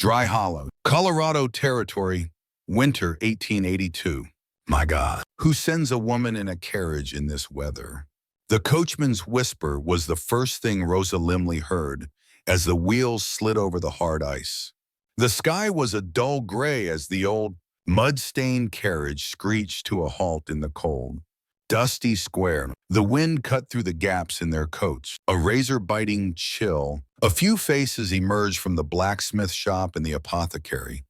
Dry Hollow, Colorado Territory, winter 1882. My God, who sends a woman in a carriage in this weather? The coachman's whisper was the first thing Rosa Limley heard as the wheels slid over the hard ice. The sky was a dull gray as the old, mud-stained carriage screeched to a halt in the cold, dusty square. The wind cut through the gaps in their coats, a razor-biting chill. A few faces emerged from the blacksmith shop and the apothecary,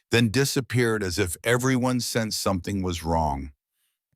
then disappeared as if everyone sensed something was wrong,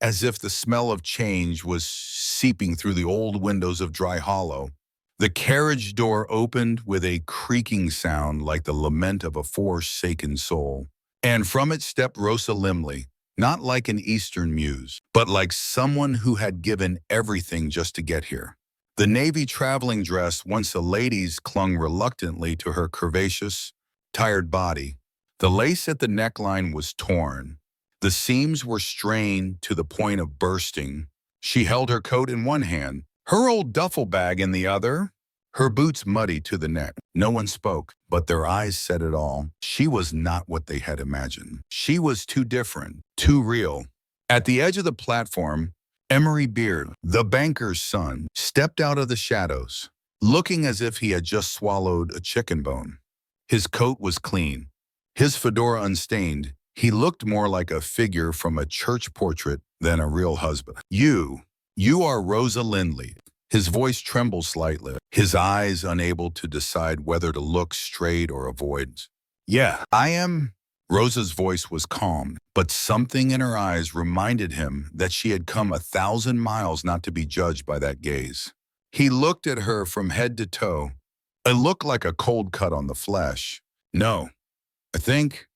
as if the smell of change was seeping through the old windows of Dry Hollow. The carriage door opened with a creaking sound like the lament of a forsaken soul, and from it stepped Rosa Limley, not like an Eastern muse, but like someone who had given everything just to get here. The navy traveling dress once a lady's clung reluctantly to her curvaceous, tired body. The lace at the neckline was torn. The seams were strained to the point of bursting. She held her coat in one hand, her old duffel bag in the other, her boots muddy to the neck. No one spoke, but their eyes said it all. She was not what they had imagined. She was too different, too real. At the edge of the platform, Emery Beard, the banker's son, stepped out of the shadows, looking as if he had just swallowed a chicken bone. His coat was clean, his fedora unstained. He looked more like a figure from a church portrait than a real husband. You are Rosa Limley. His voice trembled slightly, his eyes unable to decide whether to look straight or avoid. Yeah, I am. Rosa's voice was calm, but something in her eyes reminded him that she had come 1,000 miles not to be judged by that gaze. He looked at her from head to toe, a look like a cold cut on the flesh. No, I think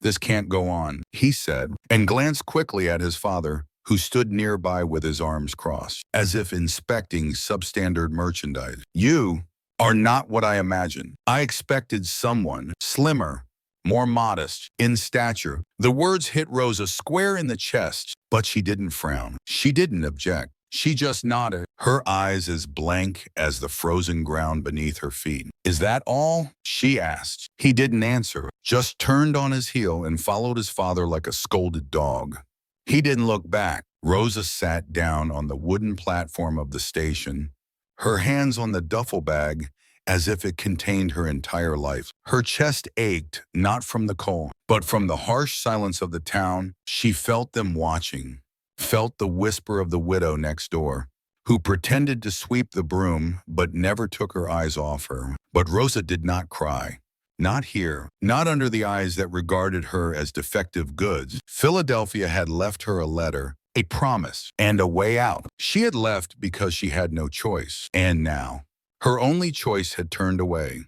this can't go on, he said, and glanced quickly at his father, who stood nearby with his arms crossed, as if inspecting substandard merchandise. You are not what I imagined. I expected someone slimmer, more modest, in stature. The words hit Rosa square in the chest, but she didn't frown. She didn't object. She just nodded, her eyes as blank as the frozen ground beneath her feet. Is that all? She asked. He didn't answer, just turned on his heel and followed his father like a scolded dog. He didn't look back. Rosa sat down on the wooden platform of the station, her hands on the duffel bag as if it contained her entire life. Her chest ached, not from the cold, but from the harsh silence of the town. She felt them watching, felt the whisper of the widow next door, who pretended to sweep the broom but never took her eyes off her. But Rosa did not cry. Not here, not under the eyes that regarded her as defective goods. Philadelphia had left her a letter, a promise, and a way out. She had left because she had no choice. And now, her only choice had turned away.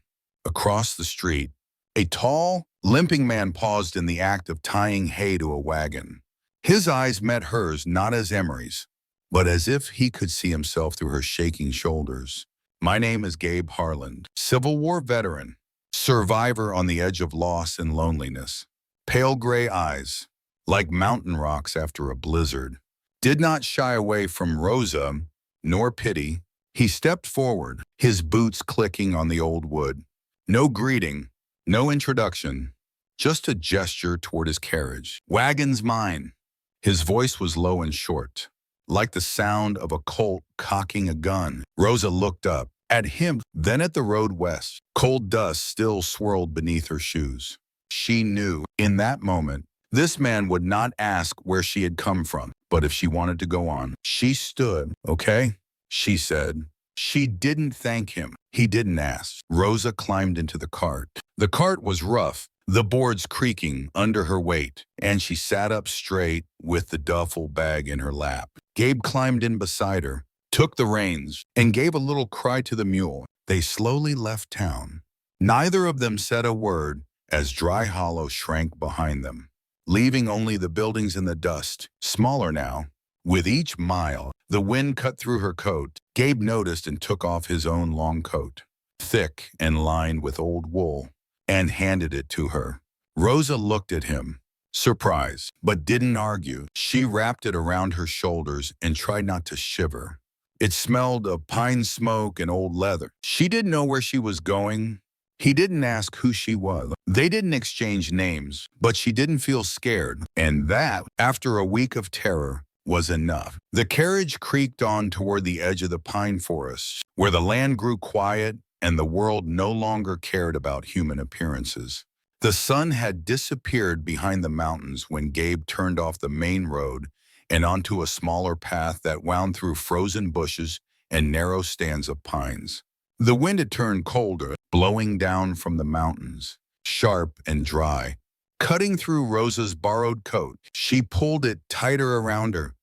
Across the street, a tall, limping man paused in the act of tying hay to a wagon. His eyes met hers not as Emery's, but as if he could see himself through her shaking shoulders. My name is Gabe Harland, Civil War veteran, survivor on the edge of loss and loneliness. Pale gray eyes, like mountain rocks after a blizzard, did not shy away from Rosa, nor pity. He stepped forward, his boots clicking on the old wood. No greeting, no introduction, just a gesture toward his carriage. Wagon's mine. His voice was low and short, like the sound of a colt cocking a gun. Rosa looked up, at him, then at the road west. Cold dust still swirled beneath her shoes. She knew, in that moment, this man would not ask where she had come from, but if she wanted to go on. She stood. Okay, she said. She didn't thank him. He didn't ask. Rosa climbed into the cart. The cart was rough, the boards creaking under her weight, and she sat up straight with the duffel bag in her lap. Gabe climbed in beside her, took the reins, and gave a little cry to the mule. They slowly left town. Neither of them said a word as Dry Hollow shrank behind them, leaving only the buildings in the dust, smaller now. With each mile, the wind cut through her coat. Gabe noticed and took off his own long coat, thick and lined with old wool, and handed it to her. Rosa looked at him, surprised, but didn't argue. She wrapped it around her shoulders and tried not to shiver. It smelled of pine smoke and old leather. She didn't know where she was going, He didn't ask who she was. They didn't exchange names, but she didn't feel scared. And that, after a week of terror, was enough. The carriage creaked on toward the edge of the pine forest, where the land grew quiet and the world no longer cared about human appearances. The sun had disappeared behind the mountains when Gabe turned off the main road and onto a smaller path that wound through frozen bushes and narrow stands of pines. The wind had turned colder, blowing down from the mountains, sharp and dry. Cutting through Rosa's borrowed coat, she pulled it tighter around her,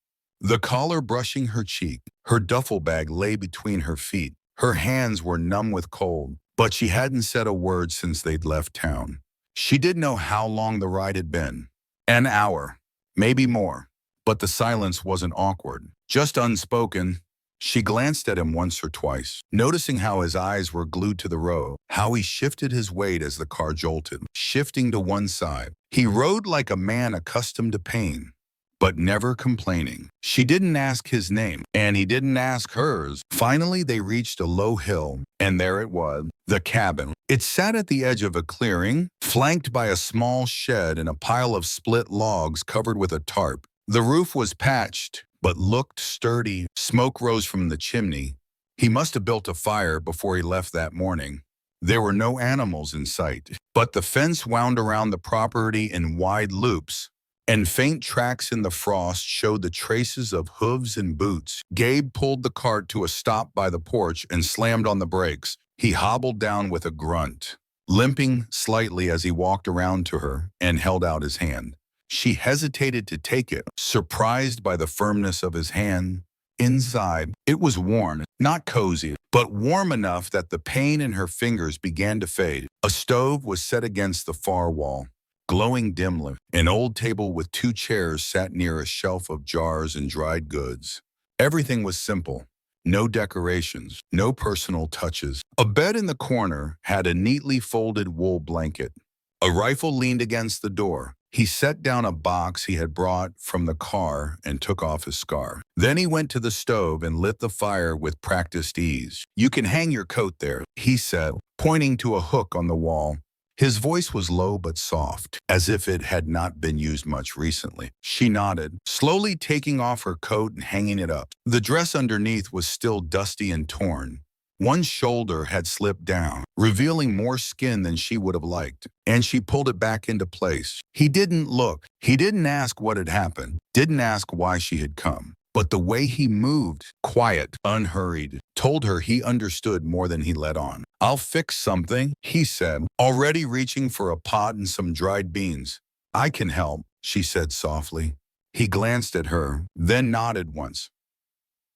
the collar brushing her cheek. Her duffel bag lay between her feet. Her hands were numb with cold, but she hadn't said a word since they'd left town. She didn't know how long the ride had been. An hour, maybe more. But the silence wasn't awkward, just unspoken. She glanced at him once or twice, noticing how his eyes were glued to the road, how he shifted his weight as the car jolted, shifting to one side. He rode like a man accustomed to pain, but never complaining. She didn't ask his name, and he didn't ask hers. Finally, they reached a low hill, and there it was, the cabin. It sat at the edge of a clearing, flanked by a small shed and a pile of split logs covered with a tarp. The roof was patched, but looked sturdy. Smoke rose from the chimney. He must have built a fire before he left that morning. There were no animals in sight, but the fence wound around the property in wide loops, and faint tracks in the frost showed the traces of hooves and boots. Gabe pulled the cart to a stop by the porch and slammed on the brakes. He hobbled down with a grunt, limping slightly as he walked around to her and held out his hand. She hesitated to take it, surprised by the firmness of his hand. Inside, it was worn, not cozy, but warm enough that the pain in her fingers began to fade. A stove was set against the far wall, glowing dimly. An old table with two chairs sat near a shelf of jars and dried goods. Everything was simple. No decorations, no personal touches. A bed in the corner had a neatly folded wool blanket. A rifle leaned against the door. He set down a box he had brought from the car and took off his scarf. Then he went to the stove and lit the fire with practiced ease. "You can hang your coat there," he said, pointing to a hook on the wall. His voice was low but soft, as if it had not been used much recently. She nodded, slowly taking off her coat and hanging it up. The dress underneath was still dusty and torn. One shoulder had slipped down, revealing more skin than she would have liked, and she pulled it back into place. He didn't look. He didn't ask what had happened, didn't ask why she had come. But the way he moved, quiet, unhurried, told her he understood more than he let on. "I'll fix something," he said, already reaching for a pot and some dried beans. "I can help," she said softly. He glanced at her, then nodded once.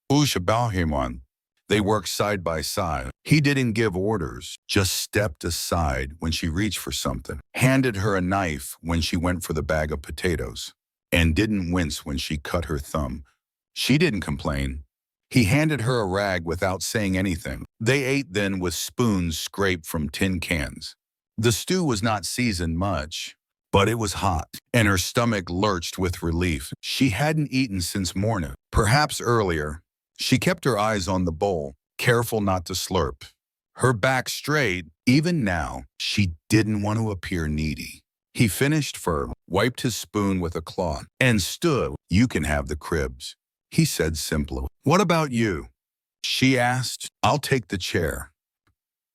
"Who's about him on?" They worked side by side. He didn't give orders, just stepped aside when she reached for something, handed her a knife when she went for the bag of potatoes, and didn't wince when she cut her thumb. She didn't complain. He handed her a rag without saying anything. They ate then with spoons scraped from tin cans. The stew was not seasoned much, but it was hot, and her stomach lurched with relief. She hadn't eaten since morning, perhaps earlier. She kept her eyes on the bowl, careful not to slurp. Her back straight, even now, she didn't want to appear needy. He finished firm, wiped his spoon with a cloth, and stood. "You can have the cribs," he said simply. "What about you?" she asked. "I'll take the chair."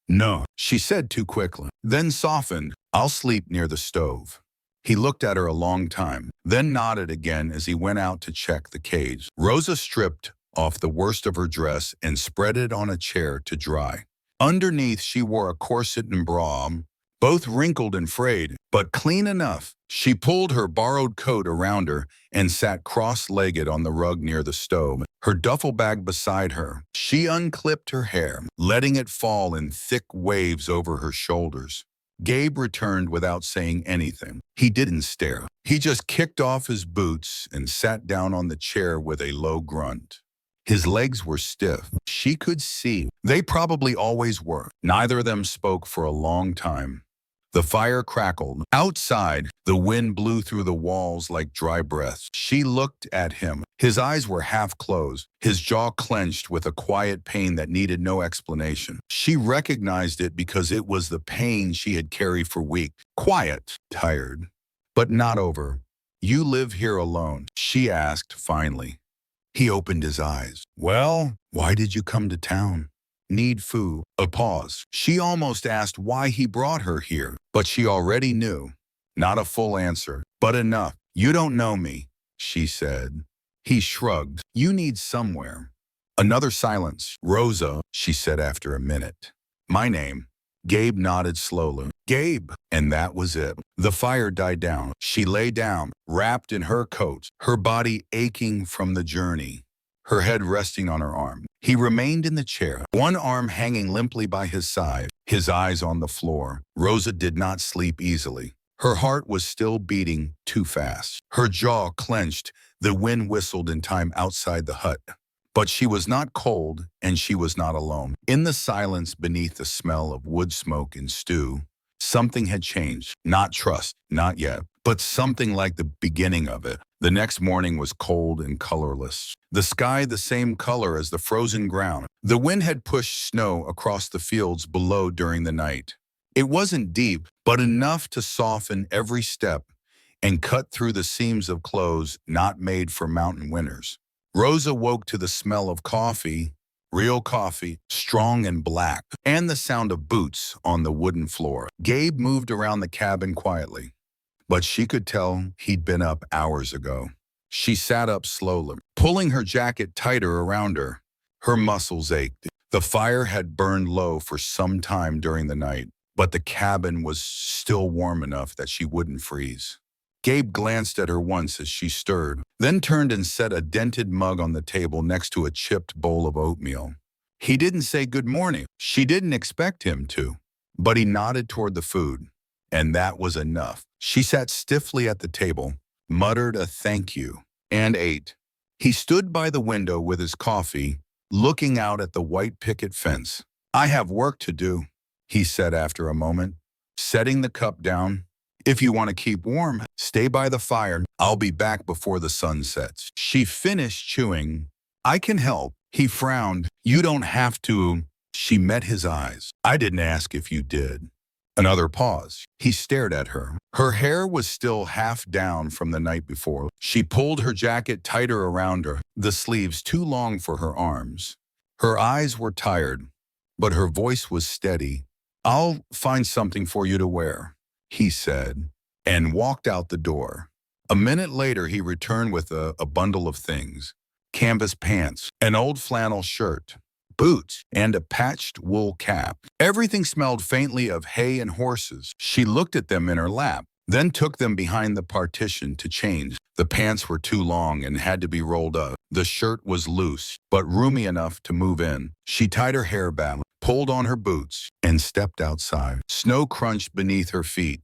"No," she said too quickly, then softened. "I'll sleep near the stove." He looked at her a long time, then nodded again as he went out to check the cage. Rosa stripped off the worst of her dress and spread it on a chair to dry. Underneath, she wore a corset and bra, both wrinkled and frayed, but clean enough. She pulled her borrowed coat around her and sat cross-legged on the rug near the stove, her duffel bag beside her. She unclipped her hair, letting it fall in thick waves over her shoulders. Gabe returned without saying anything. He didn't stare. He just kicked off his boots and sat down on the chair with a low grunt. His legs were stiff. She could see. They probably always were. Neither of them spoke for a long time. The fire crackled. Outside, the wind blew through the walls like dry breath. She looked at him. His eyes were half closed, his jaw clenched with a quiet pain that needed no explanation. She recognized it because it was the pain she had carried for weeks. Quiet, tired, but not over. "You live here alone?" she asked finally. He opened his eyes. "Well, why did you come to town?" "Need food." A pause. She almost asked why he brought her here, but she already knew. Not a full answer, but enough. "You don't know me," she said. He shrugged. "You need somewhere." Another silence. "Rosa," she said after a minute. "My name." Gabe nodded slowly. "Gabe." And that was it. The fire died down. She lay down, wrapped in her coat, her body aching from the journey, her head resting on her arm. He remained in the chair, one arm hanging limply by his side, his eyes on the floor. Rosa did not sleep easily. Her heart was still beating too fast. Her jaw clenched. The wind whistled in time outside the hut. But she was not cold, and she was not alone. In the silence beneath the smell of wood smoke and stew, something had changed. Not trust, not yet, but something like the beginning of it. The next morning was cold and colorless. The sky the same color as the frozen ground. The wind had pushed snow across the fields below during the night. It wasn't deep, but enough to soften every step and cut through the seams of clothes not made for mountain winters. Rosa woke to the smell of coffee, real coffee, strong and black, and the sound of boots on the wooden floor. Gabe moved around the cabin quietly, but she could tell he'd been up hours ago. She sat up slowly, pulling her jacket tighter around her. Her muscles ached. The fire had burned low for some time during the night, but the cabin was still warm enough that she wouldn't freeze. Gabe glanced at her once as she stirred, then turned and set a dented mug on the table next to a chipped bowl of oatmeal. He didn't say good morning. She didn't expect him to, but he nodded toward the food, and that was enough. She sat stiffly at the table, muttered a thank you, and ate. He stood by the window with his coffee, looking out at the white picket fence. "I have work to do," he said after a moment, setting the cup down. "If you want to keep warm, stay by the fire. I'll be back before the sun sets." She finished chewing. "I can help." He frowned. "You don't have to." She met his eyes. "I didn't ask if you did." Another pause. He stared at her. Her hair was still half down from the night before. She pulled her jacket tighter around her, the sleeves too long for her arms. Her eyes were tired, but her voice was steady. "I'll find something for you to wear," he said, and walked out the door. A minute later, he returned with a bundle of things: canvas pants, an old flannel shirt, boots, and a patched wool cap. Everything smelled faintly of hay and horses. She looked at them in her lap, then took them behind the partition to change. The pants were too long and had to be rolled up. The shirt was loose, but roomy enough to move in. She tied her hair back, pulled on her boots, and stepped outside. Snow crunched beneath her feet.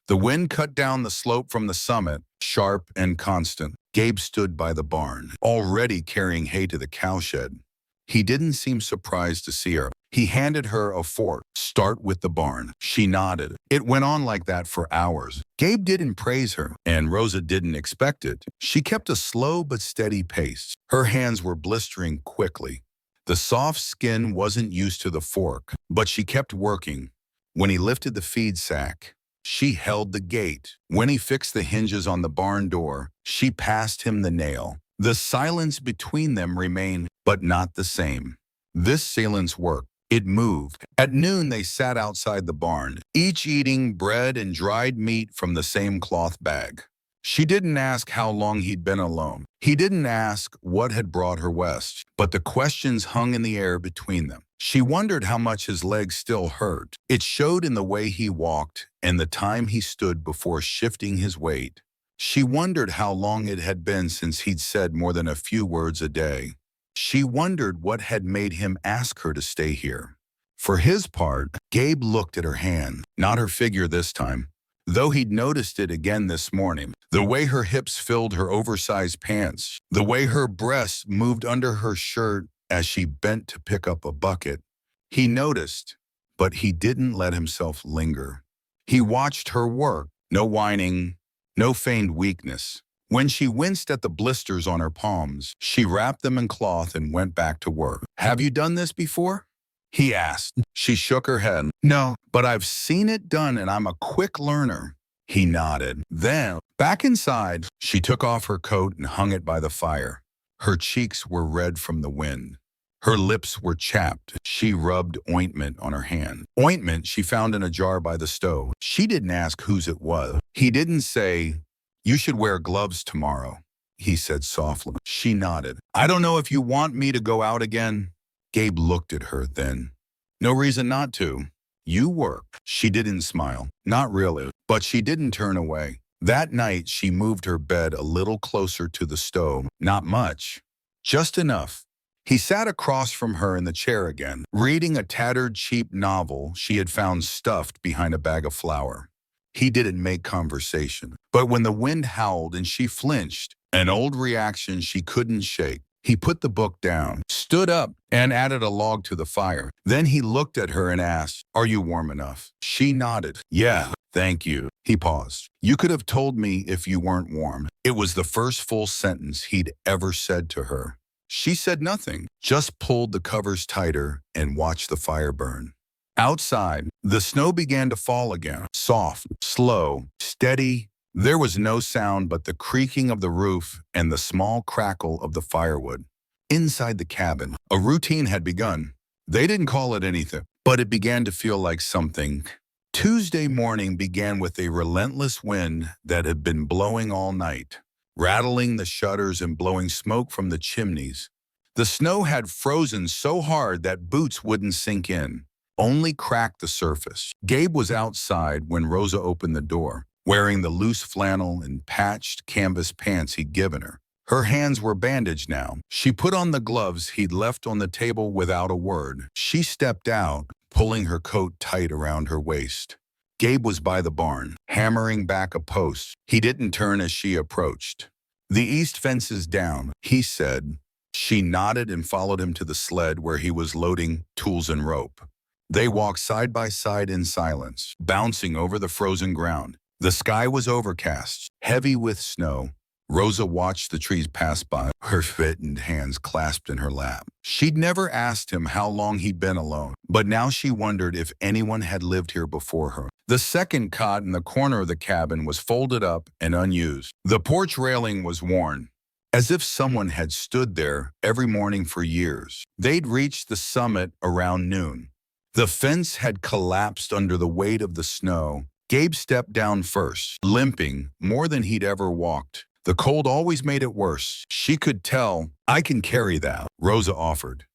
The wind cut down the slope from the summit, sharp and constant. Gabe stood by the barn, already carrying hay to the cowshed. He didn't seem surprised to see her. He handed her a fork. "Start with the barn." She nodded. It went on like that for hours. Gabe didn't praise her, and Rosa didn't expect it. She kept a slow but steady pace. Her hands were blistering quickly. The soft skin wasn't used to the fork, but she kept working. When he lifted the feed sack, she held the gate. When he fixed the hinges on the barn door, she passed him the nail. The silence between them remained, but not the same. This silence worked. It moved. At noon, they sat outside the barn, each eating bread and dried meat from the same cloth bag. She didn't ask how long he'd been alone. He didn't ask what had brought her west, but the questions hung in the air between them. She wondered how much his legs still hurt. It showed in the way he walked and the time he stood before shifting his weight. She wondered how long it had been since he'd said more than a few words a day. She wondered what had made him ask her to stay here. For his part, Gabe looked at her hand, not her figure this time, though he'd noticed it again this morning. The way her hips filled her oversized pants, the way her breasts moved under her shirt as she bent to pick up a bucket. He noticed, but he didn't let himself linger. He watched her work. No whining, no feigned weakness. When she winced at the blisters on her palms, she wrapped them in cloth and went back to work. "Have you done this before?" he asked. She shook her head. "No, but I've seen it done and I'm a quick learner." He nodded. Then, back inside, she took off her coat and hung it by the fire. Her cheeks were red from the wind. Her lips were chapped. She rubbed ointment on her hand. Ointment she found in a jar by the stove. She didn't ask whose it was. He didn't say, "You should wear gloves tomorrow," he said softly. She nodded. "I don't know if you want me to go out again." Gabe looked at her then. "No reason not to. You work." She didn't smile. Not really. But she didn't turn away. That night, she moved her bed a little closer to the stove. Not much. Just enough. He sat across from her in the chair again, reading a tattered, cheap novel she had found stuffed behind a bag of flour. He didn't make conversation. But when the wind howled and she flinched, an old reaction she couldn't shake, he put the book down, stood up, and added a log to the fire. Then he looked at her and asked, "Are you warm enough?" She nodded. "Yeah, thank you." He paused. "You could have told me if you weren't warm." It was the first full sentence he'd ever said to her. She said nothing, just pulled the covers tighter and watched the fire burn. Outside, the snow began to fall again, soft, slow, steady. There was no sound but the creaking of the roof and the small crackle of the firewood. Inside the cabin, a routine had begun. They didn't call it anything, but it began to feel like something. Tuesday morning began with a relentless wind that had been blowing all night, rattling the shutters and blowing smoke from the chimneys. The snow had frozen so hard that boots wouldn't sink in, only cracked the surface. Gabe was outside when Rosa opened the door, wearing the loose flannel and patched canvas pants he'd given her. Her hands were bandaged now. She put on the gloves he'd left on the table without a word. She stepped out, pulling her coat tight around her waist. Gabe was by the barn, hammering back a post. He didn't turn as she approached. "The east fence is down," he said. She nodded and followed him to the sled where he was loading tools and rope. They walked side by side in silence, bouncing over the frozen ground. The sky was overcast, heavy with snow. Rosa watched the trees pass by, her mittened hands clasped in her lap. She'd never asked him how long he'd been alone, but now she wondered if anyone had lived here before her. The second cot in the corner of the cabin was folded up and unused. The porch railing was worn, as if someone had stood there every morning for years. They'd reached the summit around noon. The fence had collapsed under the weight of the snow. Gabe stepped down first, limping more than he'd ever walked. The cold always made it worse. She could tell. "I can carry that," Rosa offered.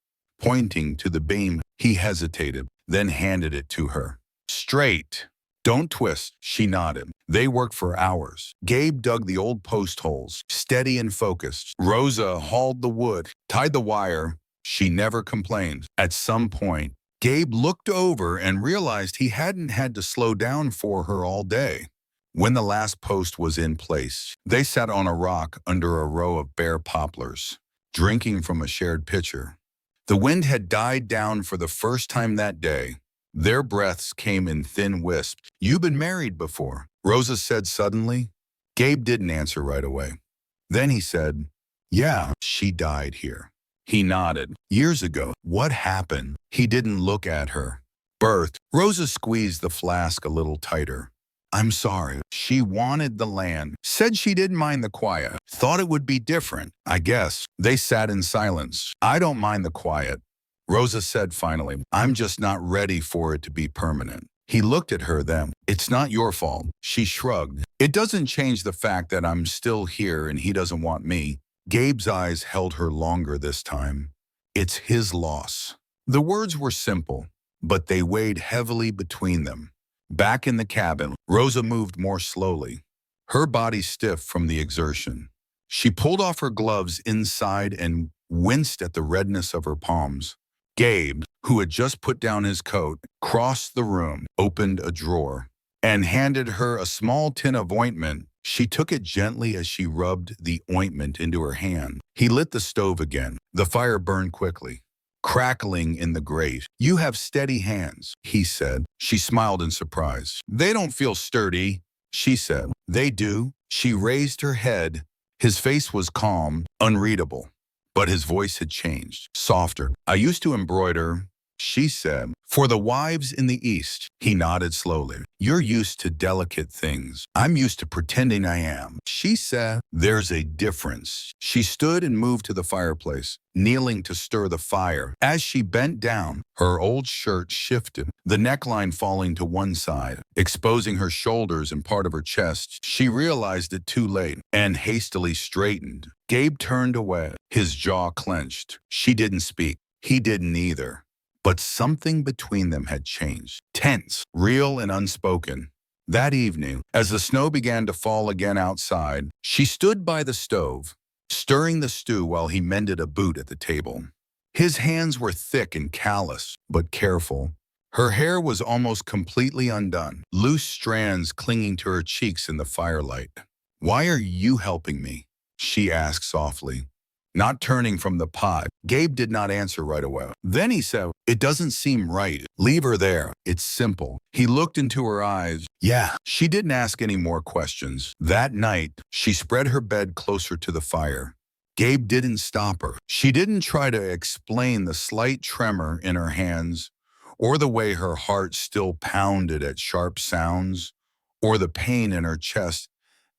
Pointing to the beam, he hesitated, then handed it to her. "Straight. Don't twist," she nodded. They worked for hours. Gabe dug the old post holes, steady and focused. Rosa hauled the wood, tied the wire. She never complained. At some point, Gabe looked over and realized he hadn't had to slow down for her all day. When the last post was in place, they sat on a rock under a row of bare poplars, drinking from a shared pitcher. The wind had died down for the first time that day. Their breaths came in thin wisps. "You've been married before," Rosa said suddenly. Gabe didn't answer right away. Then he said, "Yeah, she died here." He nodded. "Years ago." "What happened?" He didn't look at her. "Birth." Rosa squeezed the flask a little tighter. "I'm sorry. She wanted the land. Said she didn't mind the quiet. Thought it would be different, I guess." They sat in silence. "I don't mind the quiet," Rosa said finally. "I'm just not ready for it to be permanent." He looked at her then. "It's not your fault." She shrugged. "It doesn't change the fact that I'm still here and he doesn't want me." Gabe's eyes held her longer this time. "It's his loss." The words were simple, but they weighed heavily between them. Back in the cabin, Rosa moved more slowly, her body stiff from the exertion. She pulled off her gloves inside and winced at the redness of her palms. Gabe, who had just put down his coat, crossed the room, opened a drawer, and handed her a small tin of ointment. She took it gently as she rubbed the ointment into her hand. He lit the stove again. The fire burned quickly. crackling in the grate. "You have steady hands," he said. She smiled in surprise. "They don't feel sturdy," she said. "They do." She raised her head. His face was calm, unreadable, but his voice had changed, softer. "I used to embroider," she said, "for the wives in the East." He nodded slowly. "You're used to delicate things. I'm used to pretending I am," she said. "There's a difference." She stood and moved to the fireplace, kneeling to stir the fire. As she bent down, her old shirt shifted, the neckline falling to one side, exposing her shoulders and part of her chest. She realized it too late and hastily straightened. Gabe turned away, his jaw clenched. She didn't speak. He didn't either. But something between them had changed, tense, real and unspoken. That evening, as the snow began to fall again outside, she stood by the stove, stirring the stew while he mended a boot at the table. His hands were thick and callous, but careful. Her hair was almost completely undone, loose strands clinging to her cheeks in the firelight. "Why are you helping me?" she asked softly, not turning from the pot. Gabe did not answer right away. Then he said, "It doesn't seem right. Leave her there. It's simple." He looked into her eyes. "Yeah." She didn't ask any more questions. That night, she spread her bed closer to the fire. Gabe didn't stop her. She didn't try to explain the slight tremor in her hands, or the way her heart still pounded at sharp sounds, or the pain in her chest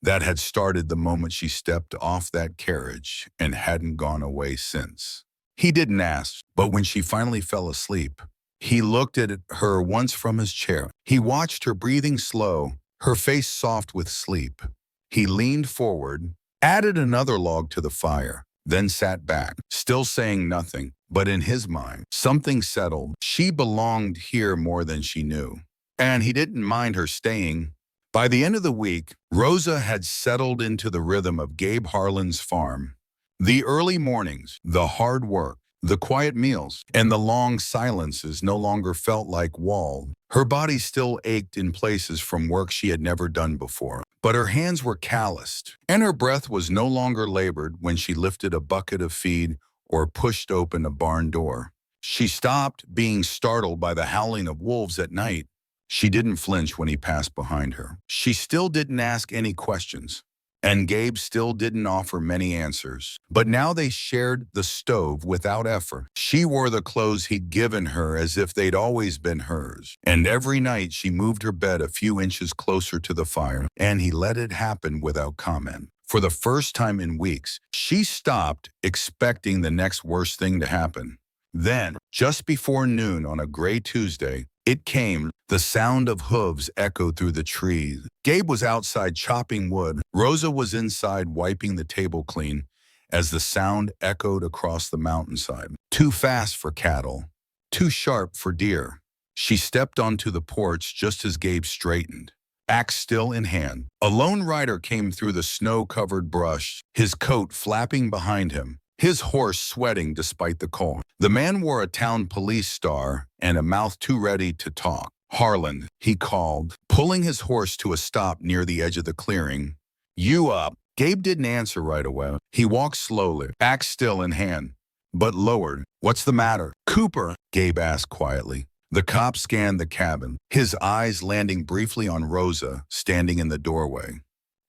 that had started the moment she stepped off that carriage and hadn't gone away since. He didn't ask, but when she finally fell asleep, he looked at her once from his chair. He watched her breathing slow, her face soft with sleep. He leaned forward, added another log to the fire, then sat back, still saying nothing. But in his mind, something settled. She belonged here more than she knew. And he didn't mind her staying. By the end of the week, Rosa had settled into the rhythm of Gabe Harlan's farm. The early mornings, the hard work, the quiet meals, and the long silences no longer felt like wall. Her body still ached in places from work she had never done before, but her hands were calloused, and her breath was no longer labored when she lifted a bucket of feed or pushed open a barn door. She stopped being startled by the howling of wolves at night. She didn't flinch when he passed behind her. She still didn't ask any questions, and Gabe still didn't offer many answers. But now they shared the stove without effort. She wore the clothes he'd given her as if they'd always been hers. And every night she moved her bed a few inches closer to the fire, and he let it happen without comment. For the first time in weeks, she stopped expecting the next worst thing to happen. Then, just before noon on a gray Tuesday, it came. The sound of hooves echoed through the trees. Gabe was outside chopping wood. Rosa was inside wiping the table clean as the sound echoed across the mountainside. Too fast for cattle, too sharp for deer. She stepped onto the porch just as Gabe straightened, axe still in hand. A lone rider came through the snow-covered brush, his coat flapping behind him, his horse sweating despite the cold. The man wore a town police star and a mouth too ready to talk. "Harlan," he called, pulling his horse to a stop near the edge of the clearing. "You up?" Gabe didn't answer right away. He walked slowly, axe still in hand, but lowered. "What's the matter?" "Cooper," Gabe asked quietly. The cop scanned the cabin, his eyes landing briefly on Rosa, standing in the doorway.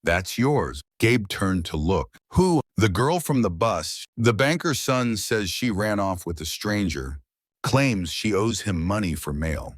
"That's yours." Gabe turned to look. "Who?" "The girl from the bus. The banker's son says she ran off with a stranger. Claims she owes him money for mail.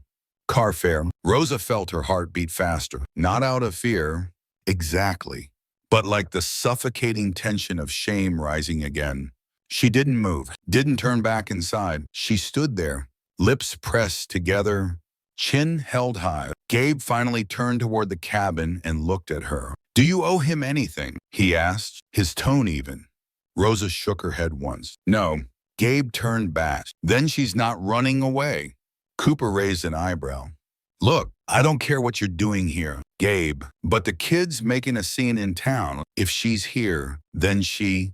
Car fare." Rosa felt her heart beat faster. Not out of fear, exactly, but like the suffocating tension of shame rising again. She didn't move, didn't turn back inside. She stood there, lips pressed together, chin held high. Gabe finally turned toward the cabin and looked at her. "Do you owe him anything?" he asked, his tone even. Rosa shook her head once. "No." Gabe turned back. "Then she's not running away." Cooper raised an eyebrow. "Look, I don't care what you're doing here, Gabe, but the kid's making a scene in town. If she's here, then she..."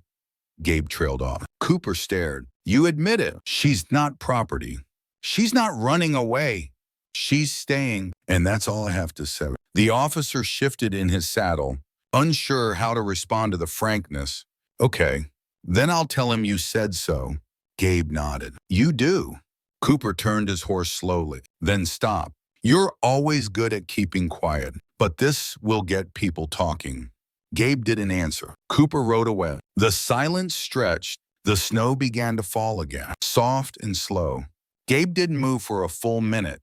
Gabe trailed off. Cooper stared. "You admit it. She's not property. She's not running away. She's staying, and that's all I have to say." The officer shifted in his saddle, unsure how to respond to the frankness. "Okay, then I'll tell him you said so." Gabe nodded. You do. Cooper turned his horse slowly, then stopped. You're always good at keeping quiet, but this will get people talking. Gabe didn't answer. Cooper rode away. The silence stretched. The snow began to fall again, soft and slow. Gabe didn't move for a full minute.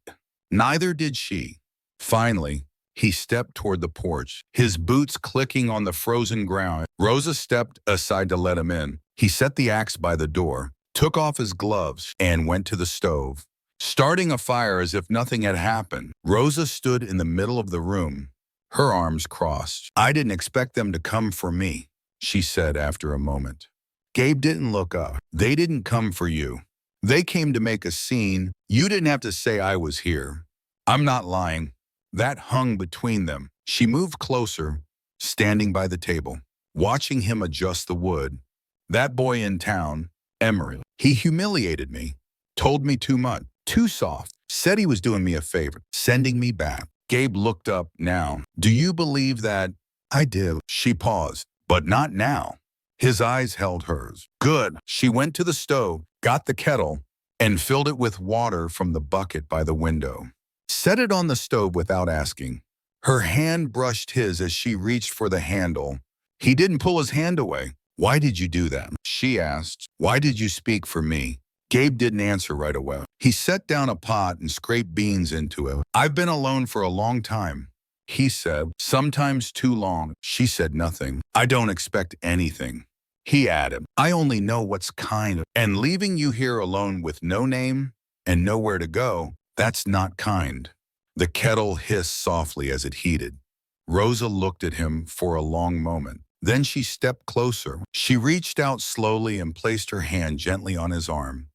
Neither did she. Finally, he stepped toward the porch, his boots clicking on the frozen ground. Rosa stepped aside to let him in. He set the axe by the door, took off his gloves, and went to the stove, starting a fire as if nothing had happened. Rosa stood in the middle of the room, her arms crossed. I didn't expect them to come for me, she said after a moment. Gabe didn't look up. They didn't come for you. They came to make a scene. You didn't have to say I was here. I'm not lying. That hung between them. She moved closer, standing by the table, watching him adjust the wood. That boy in town, Emery, he humiliated me, told me too much, too soft, said he was doing me a favor, sending me back. Gabe looked up now. Do you believe that? I did. She paused, but not now. His eyes held hers. Good. She went to the stove, got the kettle, and filled it with water from the bucket by the window. Set it on the stove without asking. Her hand brushed his as she reached for the handle. He didn't pull his hand away. Why did you do that? She asked. Why did you speak for me? Gabe didn't answer right away. He set down a pot and scraped beans into it. I've been alone for a long time, he said. Sometimes too long. She said nothing. I don't expect anything. He added, I only know what's kind. And leaving you here alone with no name and nowhere to go, that's not kind. The kettle hissed softly as it heated. Rosa looked at him for a long moment. Then she stepped closer. She reached out slowly and placed her hand gently on his arm.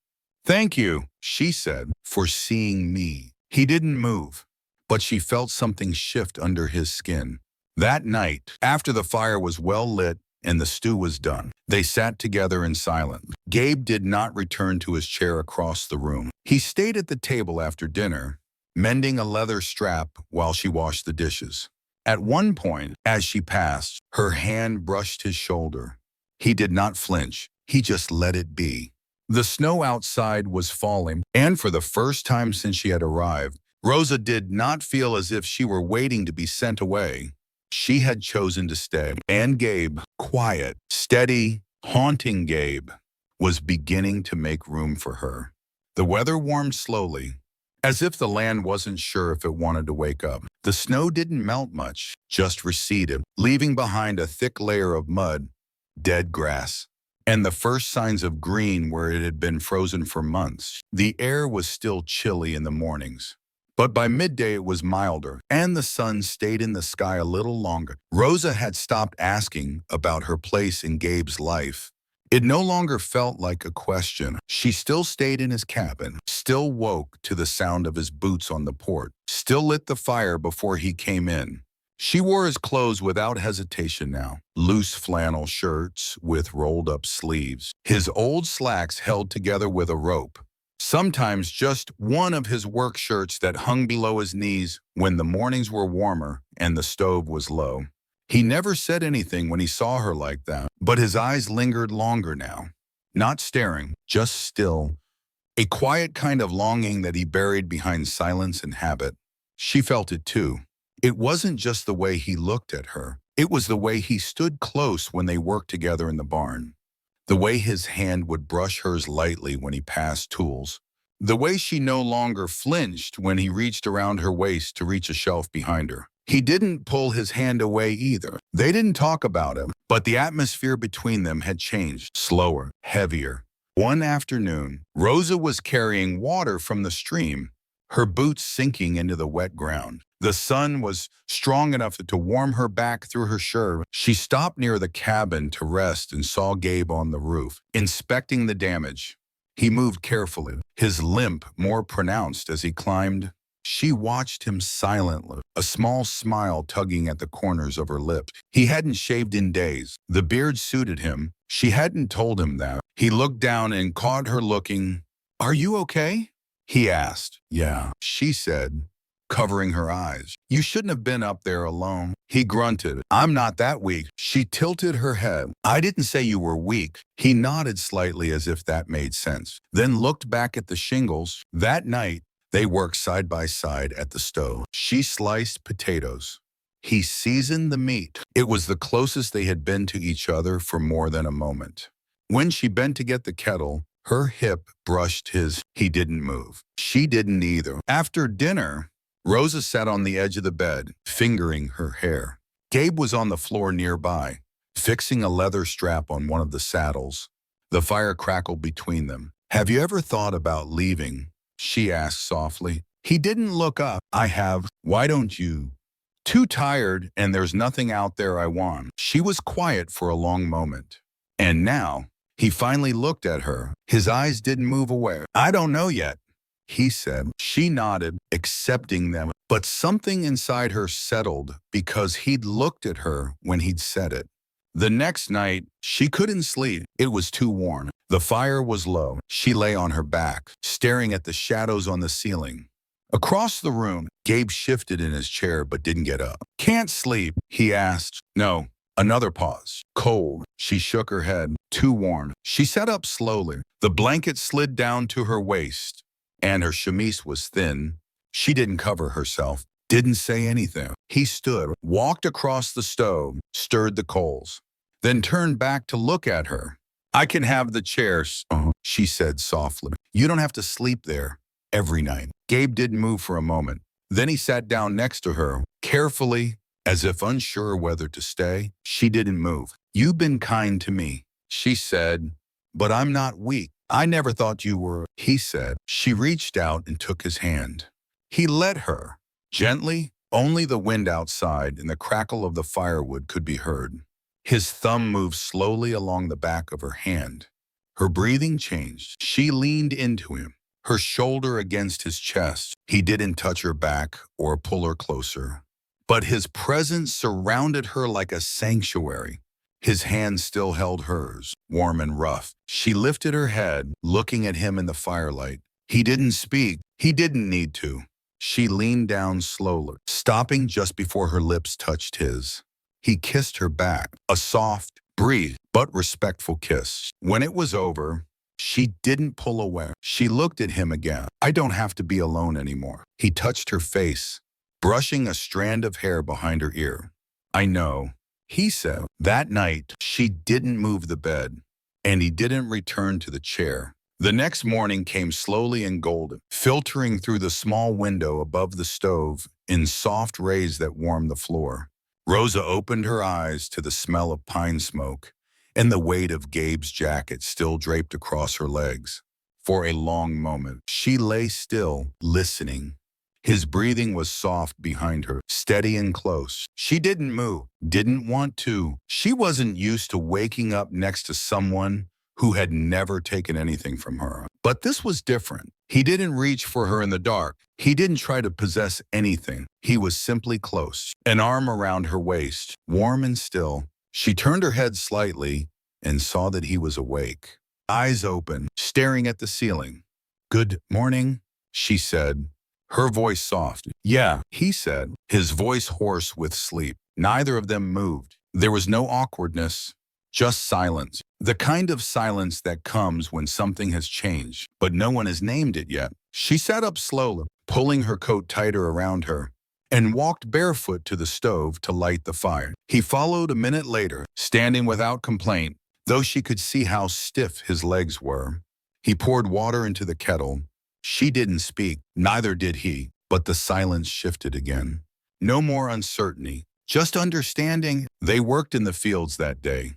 Thank you, she said, for seeing me. He didn't move, but she felt something shift under his skin. That night, after the fire was well lit and the stew was done, they sat together in silence. Gabe did not return to his chair across the room. He stayed at the table after dinner, mending a leather strap while she washed the dishes. At one point, as she passed, her hand brushed his shoulder. He did not flinch. He just let it be. The snow outside was falling, and for the first time since she had arrived, Rosa did not feel as if she were waiting to be sent away. She had chosen to stay. And Gabe, quiet, steady, haunting Gabe, was beginning to make room for her. The weather warmed slowly, as if the land wasn't sure if it wanted to wake up. The snow didn't melt much, just receded, leaving behind a thick layer of mud, dead grass, and the first signs of green where it had been frozen for months. The air was still chilly in the mornings, but by midday it was milder, and the sun stayed in the sky a little longer. Rosa had stopped asking about her place in Gabe's life. It no longer felt like a question. She still stayed in his cabin, still woke to the sound of his boots on the porch, still lit the fire before he came in. She wore his clothes without hesitation now. Loose flannel shirts with rolled-up sleeves. His old slacks held together with a rope. Sometimes just one of his work shirts that hung below his knees when the mornings were warmer and the stove was low. He never said anything when he saw her like that, but his eyes lingered longer now. Not staring, just still. A quiet kind of longing that he buried behind silence and habit. She felt it too. It wasn't just the way he looked at her. It was the way he stood close when they worked together in the barn. The way his hand would brush hers lightly when he passed tools. The way she no longer flinched when he reached around her waist to reach a shelf behind her. He didn't pull his hand away either. They didn't talk about him, but the atmosphere between them had changed, slower, heavier. One afternoon, Rosa was carrying water from the stream, her boots sinking into the wet ground. The sun was strong enough to warm her back through her shirt. She stopped near the cabin to rest and saw Gabe on the roof, inspecting the damage. He moved carefully, his limp more pronounced as he climbed. She watched him silently, a small smile tugging at the corners of her lips. He hadn't shaved in days. The beard suited him. She hadn't told him that. He looked down and caught her looking. Are you okay? He asked. Yeah, she said, covering her eyes. You shouldn't have been up there alone. He grunted. I'm not that weak. She tilted her head. I didn't say you were weak. He nodded slightly as if that made sense, then looked back at the shingles. That night, they worked side by side at the stove. She sliced potatoes. He seasoned the meat. It was the closest they had been to each other for more than a moment. When she bent to get the kettle, her hip brushed his. He didn't move. She didn't either. After dinner, Rosa sat on the edge of the bed, fingering her hair. Gabe was on the floor nearby, fixing a leather strap on one of the saddles. The fire crackled between them. Have you ever thought about leaving? She asked softly. He didn't look up. I have. Why don't you? Too tired, and there's nothing out there I want. She was quiet for a long moment. And now, he finally looked at her. His eyes didn't move away. I don't know yet, he said. She nodded, accepting them. But something inside her settled because he'd looked at her when he'd said it. The next night, she couldn't sleep. It was too warm. The fire was low. She lay on her back, staring at the shadows on the ceiling. Across the room, Gabe shifted in his chair but didn't get up. Can't sleep, he asked. No. Another pause. Cold. She shook her head. Too warm. She sat up slowly. The blanket slid down to her waist, and her chemise was thin. She didn't cover herself, didn't say anything. He stood, walked across the stove, stirred the coals, then turned back to look at her. I can have the chairs, she said softly. You don't have to sleep there every night. Gabe didn't move for a moment. Then he sat down next to her, carefully, as if unsure whether to stay. She didn't move. You've been kind to me, she said, but I'm not weak. I never thought you were, he said. She reached out and took his hand. He led her, gently. Only the wind outside and the crackle of the firewood could be heard. His thumb moved slowly along the back of her hand. Her breathing changed. She leaned into him, her shoulder against his chest. He didn't touch her back or pull her closer, but his presence surrounded her like a sanctuary. His hand still held hers, warm and rough. She lifted her head, looking at him in the firelight. He didn't speak. He didn't need to. She leaned down slowly, stopping just before her lips touched his. He kissed her back, a soft, brief, but respectful kiss. When it was over, she didn't pull away. She looked at him again. I don't have to be alone anymore. He touched her face, brushing a strand of hair behind her ear. I know, he said. That night, she didn't move the bed, and he didn't return to the chair. The next morning came slowly and golden, filtering through the small window above the stove in soft rays that warmed the floor. Rosa opened her eyes to the smell of pine smoke and the weight of Gabe's jacket still draped across her legs. For a long moment, she lay still, listening. His breathing was soft behind her, steady and close. She didn't move, didn't want to. She wasn't used to waking up next to someone who had never taken anything from her. But this was different. He didn't reach for her in the dark. He didn't try to possess anything. He was simply close, an arm around her waist, warm and still. She turned her head slightly and saw that he was awake, eyes open, staring at the ceiling. Good morning, she said, her voice soft. Yeah, he said, his voice hoarse with sleep. Neither of them moved. There was no awkwardness, just silence. The kind of silence that comes when something has changed, but no one has named it yet. She sat up slowly, pulling her coat tighter around her, and walked barefoot to the stove to light the fire. He followed a minute later, standing without complaint, though she could see how stiff his legs were. He poured water into the kettle. She didn't speak, neither did he, but the silence shifted again. No more uncertainty, just understanding. They worked in the fields that day.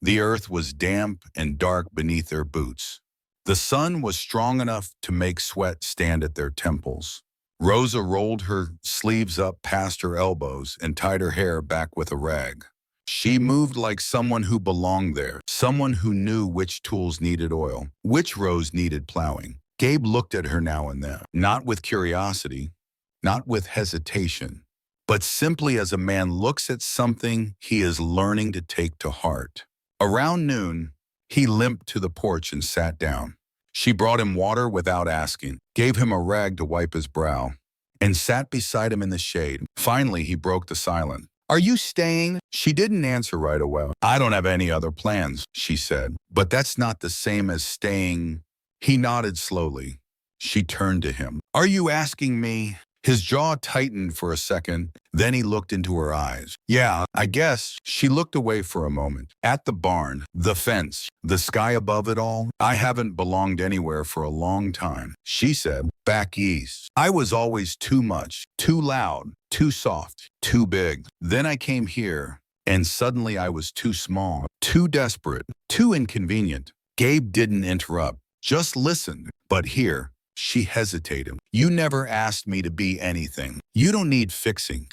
The earth was damp and dark beneath their boots. The sun was strong enough to make sweat stand at their temples. Rosa rolled her sleeves up past her elbows and tied her hair back with a rag. She moved like someone who belonged there, someone who knew which tools needed oil, which rows needed plowing. Gabe looked at her now and then, not with curiosity, not with hesitation, but simply as a man looks at something he is learning to take to heart. Around noon, he limped to the porch and sat down. She brought him water without asking, gave him a rag to wipe his brow, and sat beside him in the shade. Finally, he broke the silence. Are you staying? She didn't answer right away. I don't have any other plans, she said. But that's not the same as staying. He nodded slowly. She turned to him. Are you asking me? His jaw tightened for a second, then he looked into her eyes. Yeah, I guess. She looked away for a moment. At the barn, the fence, the sky above it all. I haven't belonged anywhere for a long time, she said. Back east. I was always too much, too loud, too soft, too big. Then I came here, and suddenly I was too small, too desperate, too inconvenient. Gabe didn't interrupt, just listened. But here, she hesitated. You never asked me to be anything. You don't need fixing,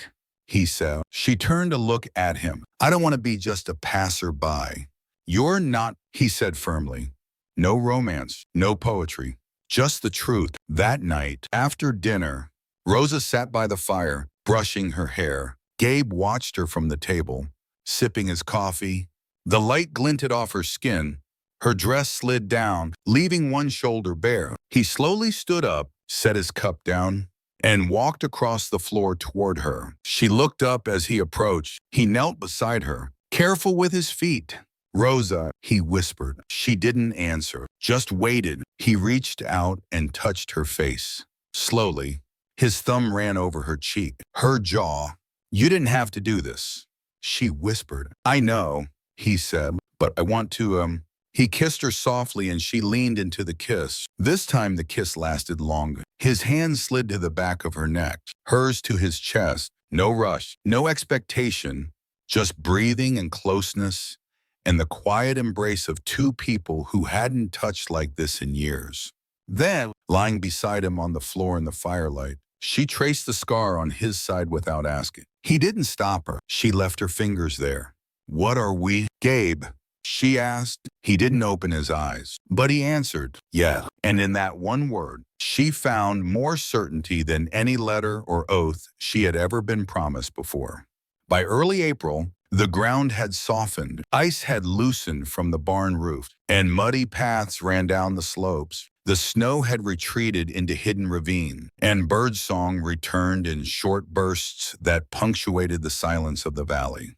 he said. She turned to look at him. I don't want to be just a passerby. You're not, he said firmly. No romance, no poetry, just the truth. That night, after dinner, Rosa sat by the fire, brushing her hair. Gabe watched her from the table, sipping his coffee. The light glinted off her skin. Her dress slid down, leaving one shoulder bare. He slowly stood up, set his cup down, and walked across the floor toward her. She looked up as he approached. He knelt beside her, careful with his feet. Rosa, he whispered. She didn't answer, just waited. He reached out and touched her face. Slowly, his thumb ran over her cheek, her jaw. You didn't have to do this, she whispered. I know, he said, but I want to, He kissed her softly and she leaned into the kiss. This time the kiss lasted longer. His hand slid to the back of her neck, hers to his chest. No rush, no expectation, just breathing and closeness and the quiet embrace of two people who hadn't touched like this in years. Then, lying beside him on the floor in the firelight, she traced the scar on his side without asking. He didn't stop her. She left her fingers there. What are we, Gabe? She asked. He didn't open his eyes, but he answered, yeah. And in that one word, she found more certainty than any letter or oath she had ever been promised before. By early April, the ground had softened. Ice had loosened from the barn roof, and muddy paths ran down the slopes. The snow had retreated into hidden ravine, and birdsong returned in short bursts that punctuated the silence of the valley.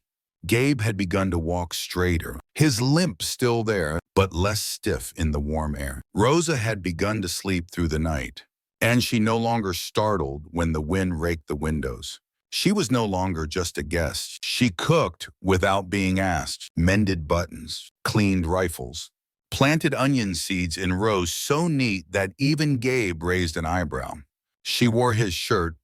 Gabe had begun to walk straighter, his limp still there, but less stiff in the warm air. Rosa had begun to sleep through the night, and she no longer startled when the wind raked the windows. She was no longer just a guest. She cooked without being asked, mended buttons, cleaned rifles, planted onion seeds in rows so neat that even Gabe raised an eyebrow. She wore his shirt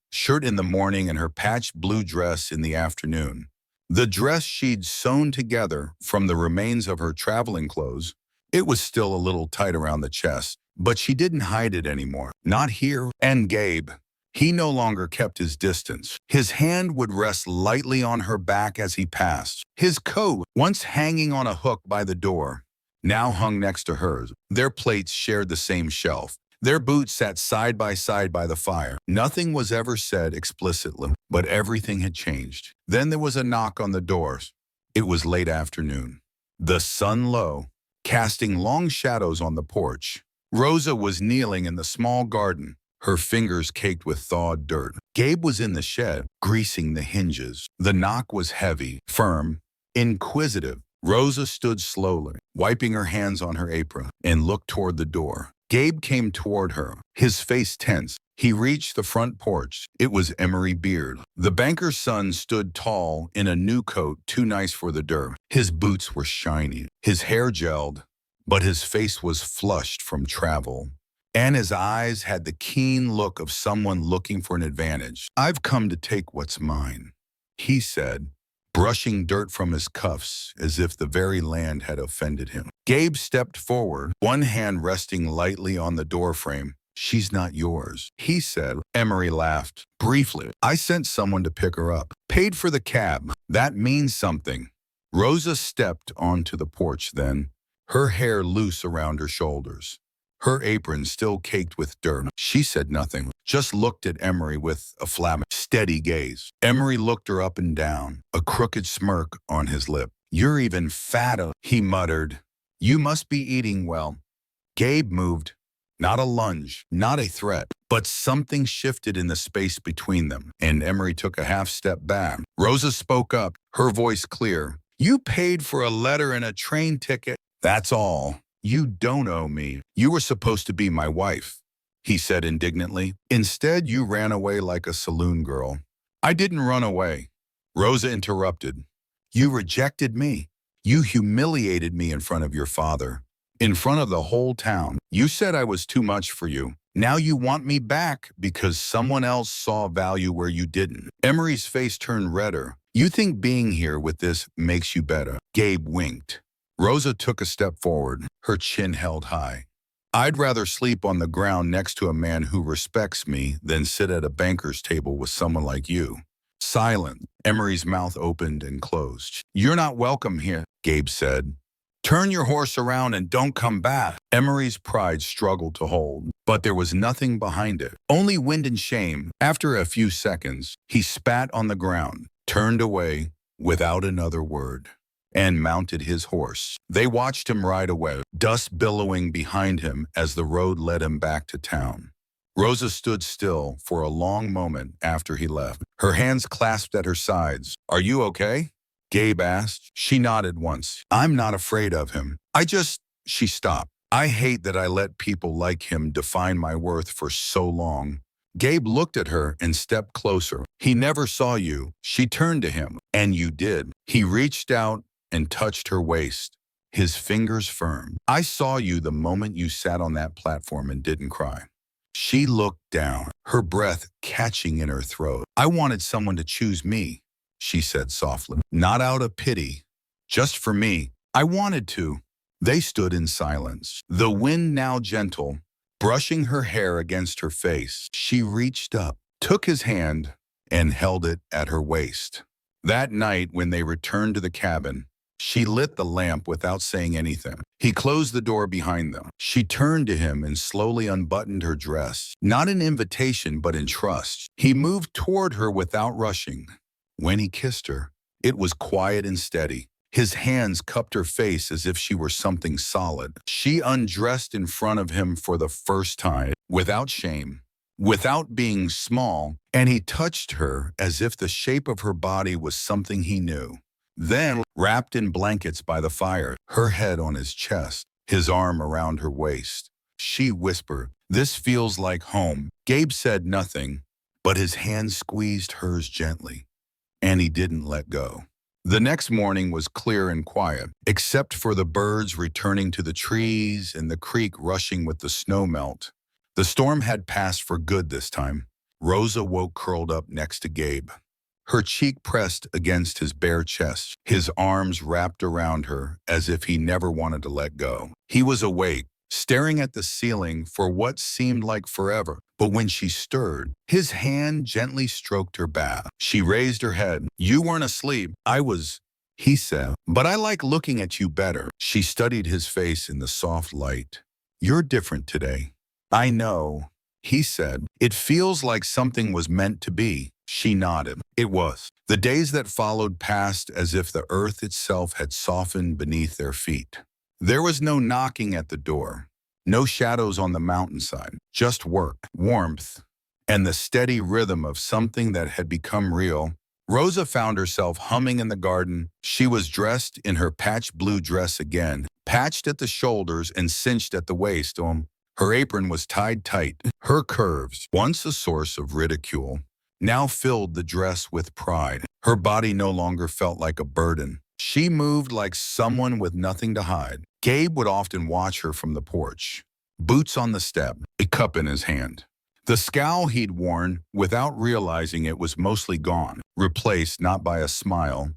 in the morning and her patched blue dress in the afternoon. The dress she'd sewn together from the remains of her traveling clothes. It was still a little tight around the chest, but she didn't hide it anymore. Not here. And Gabe, he no longer kept his distance. His hand would rest lightly on her back as he passed. His coat, once hanging on a hook by the door, now hung next to hers. Their plates shared the same shelf. Their boots sat side by the fire. Nothing was ever said explicitly, but everything had changed. Then there was a knock on the doors. It was late afternoon. The sun low, casting long shadows on the porch. Rosa was kneeling in the small garden, her fingers caked with thawed dirt. Gabe was in the shed, greasing the hinges. The knock was heavy, firm, inquisitive. Rosa stood slowly, wiping her hands on her apron, and looked toward the door. Gabe came toward her, his face tense. He reached the front porch. It was Emery Beard. The banker's son stood tall in a new coat too nice for the dirt. His boots were shiny, his hair gelled, but his face was flushed from travel. And his eyes had the keen look of someone looking for an advantage. I've come to take what's mine, he said, brushing dirt from his cuffs as if the very land had offended him. Gabe stepped forward, one hand resting lightly on the doorframe. She's not yours, he said. Emery laughed. Briefly, I sent someone to pick her up. Paid for the cab. That means something. Rosa stepped onto the porch then, her hair loose around her shoulders, her apron still caked with dirt. She said nothing, just looked at Emery with a flat, steady gaze. Emery looked her up and down, a crooked smirk on his lip. You're even fatter, he muttered. You must be eating well. Gabe moved, Not a lunge, not a threat, but something shifted in the space between them, and Emery took a half step back. Rosa spoke up, her voice clear. You paid for a letter and a train ticket. That's all. You don't owe me. You were supposed to be my wife, he said indignantly. Instead, you ran away like a saloon girl. I didn't run away. Rosa interrupted. You rejected me. You humiliated me in front of your father, in front of the whole town. You said I was too much for you. Now you want me back because someone else saw value where you didn't. Emery's face turned redder. You think being here with this makes you better? Gabe winked. Rosa took a step forward, her chin held high. I'd rather sleep on the ground next to a man who respects me than sit at a banker's table with someone like you. Silent. Emery's mouth opened and closed. You're not welcome here, Gabe said. Turn your horse around and don't come back. Emery's pride struggled to hold, but there was nothing behind it. Only wind and shame. After a few seconds, he spat on the ground, turned away without another word, and mounted his horse. They watched him ride away, dust billowing behind him as the road led him back to town. Rosa stood still for a long moment after he left, her hands clasped at her sides. Are you okay? Gabe asked. She nodded once. I'm not afraid of him. She stopped. I hate that I let people like him define my worth for so long. Gabe looked at her and stepped closer. He never saw you. She turned to him. And you did. He reached out and touched her waist, his fingers firm. I saw you the moment you sat on that platform and didn't cry. She looked down, her breath catching in her throat. I wanted someone to choose me, she said softly. Not out of pity, just for me. I wanted to. They stood in silence, the wind now gentle, brushing her hair against her face. She reached up, took his hand, and held it at her waist. That night, when they returned to the cabin, she lit the lamp without saying anything. He closed the door behind them. She turned to him and slowly unbuttoned her dress. Not in invitation, but in trust. He moved toward her without rushing. When he kissed her, it was quiet and steady. His hands cupped her face as if she were something solid. She undressed in front of him for the first time, without shame, without being small, and he touched her as if the shape of her body was something he knew. Then, wrapped in blankets by the fire, her head on his chest, his arm around her waist, she whispered, "This feels like home." Gabe said nothing, but his hand squeezed hers gently, and he didn't let go. The next morning was clear and quiet, except for the birds returning to the trees and the creek rushing with the snow melt. The storm had passed for good this time. Rosa woke curled up next to Gabe, her cheek pressed against his bare chest, his arms wrapped around her as if he never wanted to let go. He was awake, staring at the ceiling for what seemed like forever. But when she stirred, his hand gently stroked her back. She raised her head. You weren't asleep. I was, he said. But I like looking at you better. She studied his face in the soft light. You're different today. I know, he said. It feels like something was meant to be. She nodded. It was. The days that followed passed as if the earth itself had softened beneath their feet. There was no knocking at the door, no shadows on the mountainside, just work, warmth, and the steady rhythm of something that had become real. Rosa found herself humming in the garden. She was dressed in her patched blue dress again, patched at the shoulders and cinched at the waist. Her apron was tied tight. Her curves, once a source of ridicule, now filled the dress with pride. Her body no longer felt like a burden. She moved like someone with nothing to hide. Gabe would often watch her from the porch, boots on the step, a cup in his hand. The scowl he'd worn, without realizing it, was mostly gone, replaced not by a smile,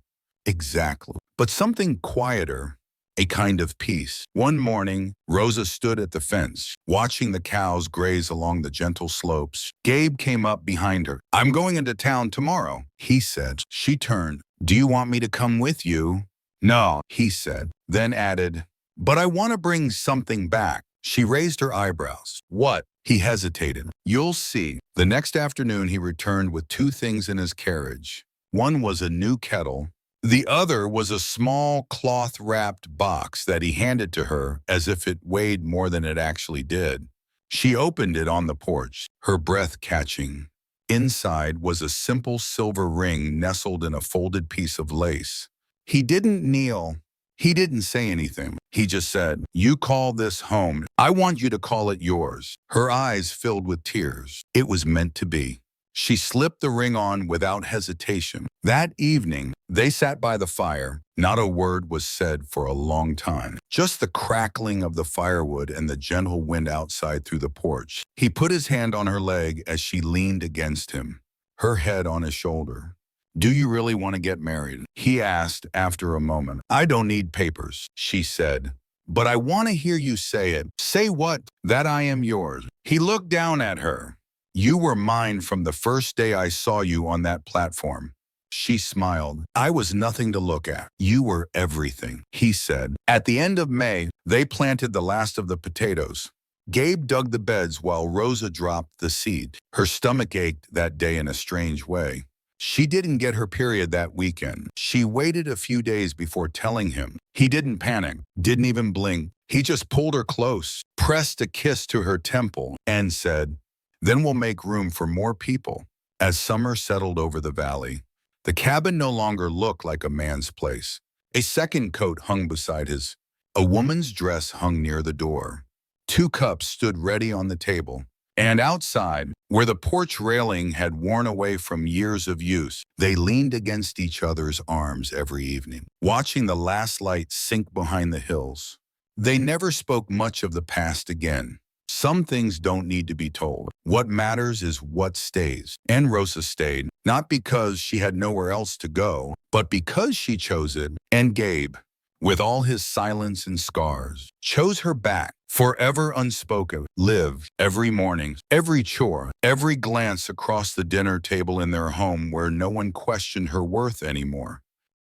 exactly, but something quieter, a kind of peace. One morning, Rosa stood at the fence, watching the cows graze along the gentle slopes. Gabe came up behind her. I'm going into town tomorrow, he said. She turned. Do you want me to come with you? No, he said, then added, but I want to bring something back. She raised her eyebrows. What? He hesitated. You'll see. The next afternoon, he returned with two things in his carriage. One was a new kettle. The other was a small cloth-wrapped box that he handed to her as if it weighed more than it actually did. She opened it on the porch, her breath catching. Inside was a simple silver ring nestled in a folded piece of lace. He didn't kneel. He didn't say anything. He just said, "You call this home. I want you to call it yours." Her eyes filled with tears. It was meant to be. She slipped the ring on without hesitation. That evening, they sat by the fire. Not a word was said for a long time. Just the crackling of the firewood and the gentle wind outside through the porch. He put his hand on her leg as she leaned against him, her head on his shoulder. "Do you really want to get married?" he asked after a moment. "I don't need papers," she said. "But I want to hear you say it." "Say what?" "That I am yours." He looked down at her. "You were mine from the first day I saw you on that platform." She smiled. "I was nothing to look at. You were everything," he said. At the end of May, they planted the last of the potatoes. Gabe dug the beds while Rosa dropped the seed. Her stomach ached that day in a strange way. She didn't get her period that weekend. She waited a few days before telling him. He didn't panic, didn't even blink. He just pulled her close, pressed a kiss to her temple, and said, "Then we'll make room for more people." As summer settled over the valley, the cabin no longer looked like a man's place. A second coat hung beside his. A woman's dress hung near the door. 2 cups stood ready on the table. And outside, where the porch railing had worn away from years of use, they leaned against each other's arms every evening, watching the last light sink behind the hills. They never spoke much of the past again. Some things don't need to be told. What matters is what stays. And Rosa stayed, not because she had nowhere else to go, but because she chose it. And Gabe, with all his silence and scars, chose her back, forever unspoken, lived every morning, every chore, every glance across the dinner table in their home where no one questioned her worth anymore.